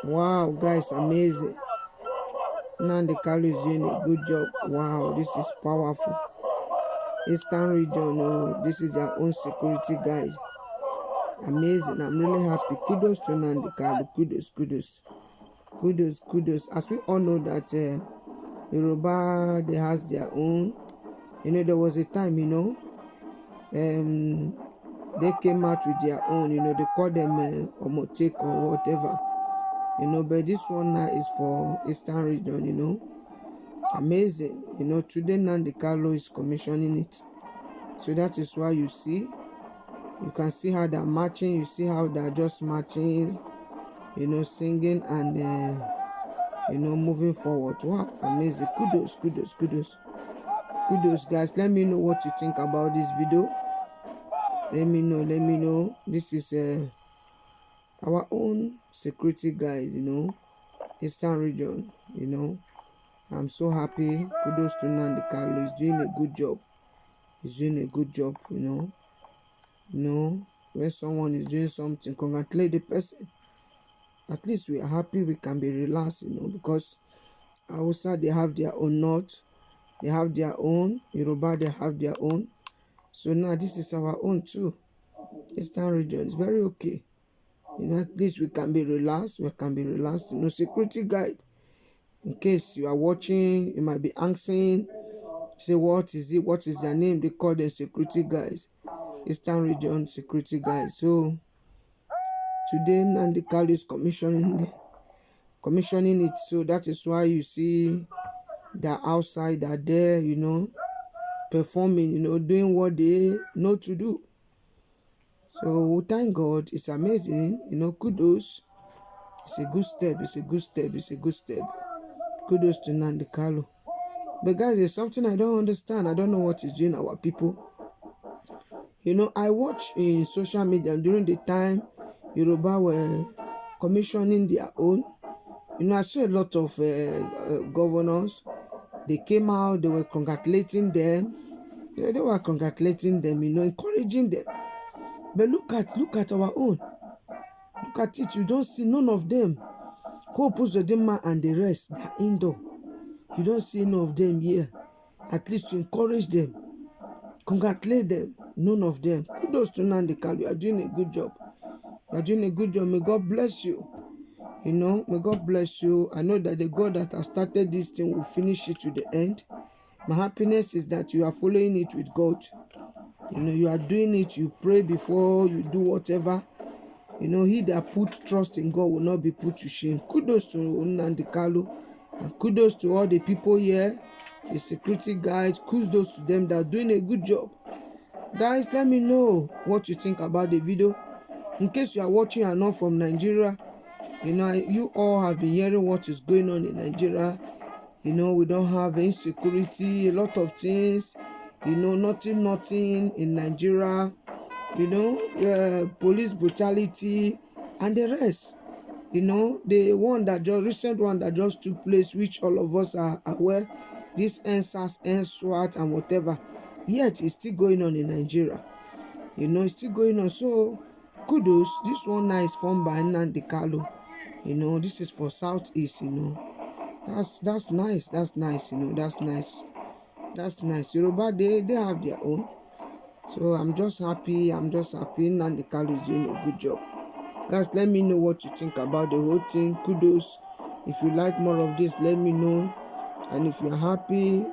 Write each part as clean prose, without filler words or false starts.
Wow, guys, amazing. Nnamdi Kanu is doing a good job. Wow, this is powerful. Eastern region, oh, this is their own security guys. Amazing. I'm really happy. Kudos to Nnamdi Kanu. Kudos. As we all know that Yoruba, they has their own. There was a time, they came out with their own. They call them Omotek or whatever. But this one now is for Eastern region. Amazing. Today Nnamdi Kanu is commissioning it. So that is why you can see how they're marching. You see how they're just marching, singing and moving forward. Wow, amazing. Kudos, guys. Let me know what you think about this video. Let me know. This is our own security guys, Eastern region, I'm so happy. Kudos to Nnamdi Kanu. He's doing a good job. When someone is doing something, congratulate the person. At least we are happy, we can be relaxed, because Hausa, they have their own north, they have their own, Yoruba, they have their own. So now this is our own too. Eastern region is very okay. At least we can be relaxed, security guide. In case you are watching, you might be asking, say, what is it? What is their name? They call them security guys. Eastern region security guys. So today Nnamdi Kanu is commissioning it. So that is why you see they're outside, they're there, performing, doing what they know to do. So thank God, it's amazing, kudos. It's a good step. Kudos to Nnamdi Kanu. But guys, there's something I don't understand. I don't know what is doing our people. I watch in social media during the time Yoruba were commissioning their own. I saw a lot of governors. They came out, they were congratulating them. Encouraging them. But look at our own. Look at it. You don't see none of them. Hope Uzodinma and the rest, they are indoor. You don't see none of them here. At least to encourage them, congratulate them. None of them. Kudos to Nnamdi Kanu. You are doing a good job. May God bless you. May God bless you. I know that the God that has started this thing will finish it to the end. My happiness is that you are following it with God. You are doing it. You pray before you do whatever. He that put trust in God will not be put to shame. Kudos to Nnamdi Kanu. And kudos to all the people here, the security guys. Kudos to them that are doing a good job. Guys, let me know what you think about the video. In case you are watching and not from Nigeria, you all have been hearing what is going on in Nigeria. We don't have insecurity, a lot of things, nothing in Nigeria, police brutality and the rest. The recent one that just took place, which all of us are aware, this NSAS, NSWAT and whatever, yet it's still going on in Nigeria. It's still going on. So kudos. This one now is formed by Nnamdi Kanu. This is for Southeast. That's nice. That's nice. That's nice. Yoruba, they have their own. So I'm just happy. Nnamdi Kanu is doing a good job. Guys, let me know what you think about the whole thing. Kudos. If you like more of this, let me know. And if you're happy,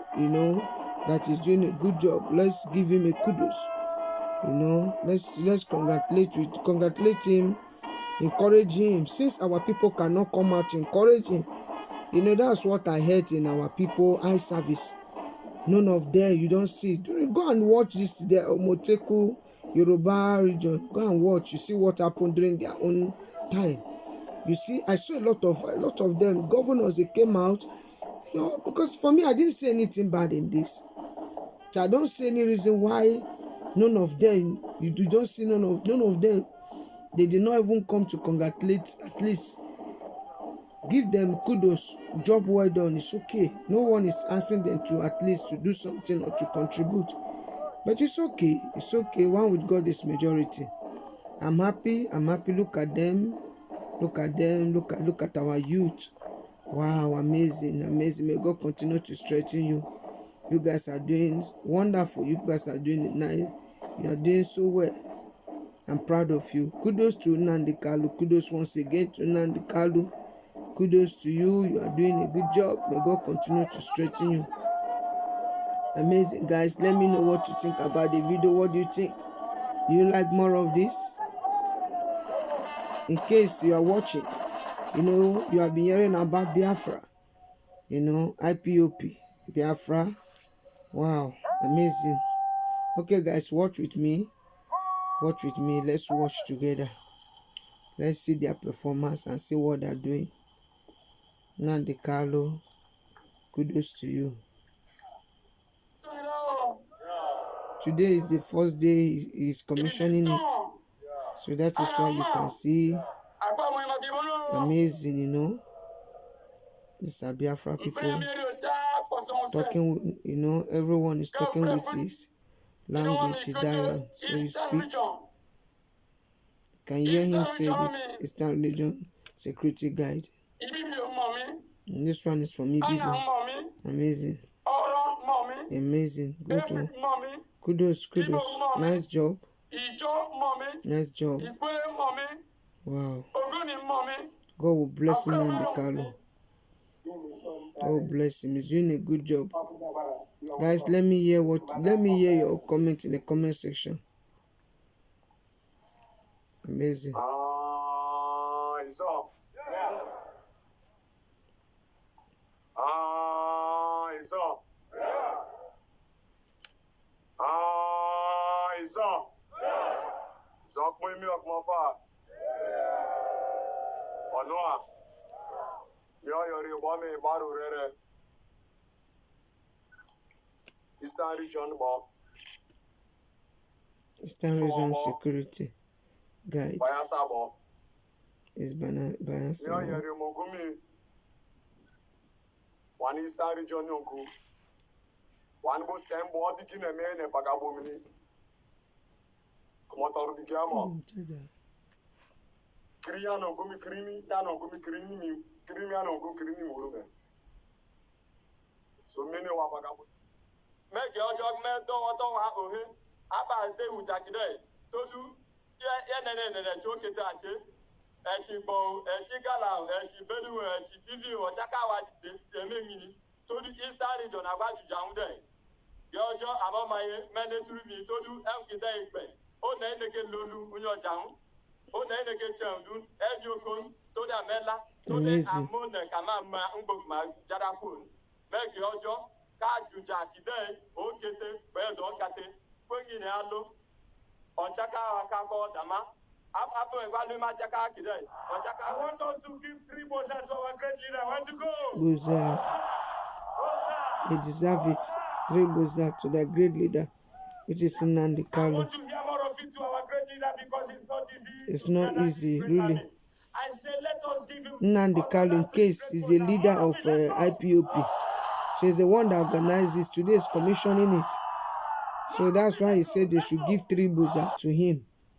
that he's doing a good job, let's give him a kudos. Let's congratulate him, encourage him. Since our people cannot come out to encourage him, that's what I heard in our people eye service. None of them, you don't see. Go and watch this, the Omoteku Yoruba region. Go and watch. You see what happened during their own time. You see, I saw a lot of them governors. They came out, because for me, I didn't see anything bad in this. So I don't see any reason why none of them. You don't see none of them. They did not even come to congratulate. At least give them kudos. Job well done. It's okay. No one is asking them to at least to do something or to contribute. But it's okay. One with God is majority. I'm happy. Look at them. Look at them. Look at our youth. Wow, amazing, amazing. May God continue to strengthen you. You guys are doing wonderful. You guys are doing it nice. You are doing so well. I'm proud of you. Kudos to Nnamdi Kanu. Kudos once again to Nnamdi Kanu. Kudos to you. You are doing a good job. May God continue to strengthen you. Amazing, guys. Let me know what you think about the video. What do you think? Do you like more of this? In case you are watching, you have been hearing about Biafra. IPOB, Biafra. Wow, amazing. Okay, guys, watch with me. Watch with me. Let's watch together. Let's see their performance and see what they're doing. Nnamdi Kanu, kudos to you. Today is the first day he's commissioning it. So that is why you can see amazing, These are Biafra people talking, everyone is talking with his language, his dialect. So you speak. You can hear him say it. Eastern Religion Security Guide. And this one is from Ibibo. Amazing. Amazing. Good job. Kudos. Nice job. Nice job. Wow. God will bless him and the Kanu. God bless him. He's doing a good job. Guys, let me hear your comment in the comment section. Amazing. It's up. It's up. It's up. It's up with me, Akmafa. Wanoa. You're Bami Baru Rere. Eastern Region Bob. Eastern Region Security Guide. Bayasabo. Is Bayasabo. You're Mogumi. One Eastern Region Yonku. One was same body in a man and Bagabomini. Come on, the Gamo. Kriano Gumi Krimi, Yano Gumi Krimi, Krimiano Gumi Krimi Murume. So many Wapagabu. Make your jog man don't have to him. Abba day with Jackie. Todu, choke it at you. Echibo, Echigala, Echibelu, Echidivi, or Chakawa, the Mini, Todu Eastern region about to jam day. Georgia, I'm on my mandatory me, Todu, every day. Oh, then they get Lulu, Unyo Jam. Oh, then they get Jamdu, Edyokun, Toda Mela, Toda Amona, Kamama, Umboma, Jarapun. Make Georgia, Kaju Jackie day, Okete, Bedo Kate, Queen Halo, or Chaka, Kako, Dama. I want us to give 3 Bozat to our great leader. I want to go. Bozat. They deserve it. 3 Bozat to their great leader, which is Nnamdi Kanu. I want to hear more of it to our great leader because it's not easy. It's not easy, really. I say let us give him Nnamdi Kanu, in case, is a leader of IPOB. So he's the one that organizes. Today is commissioning it. So that's why he said they should give 3 Bozat to him.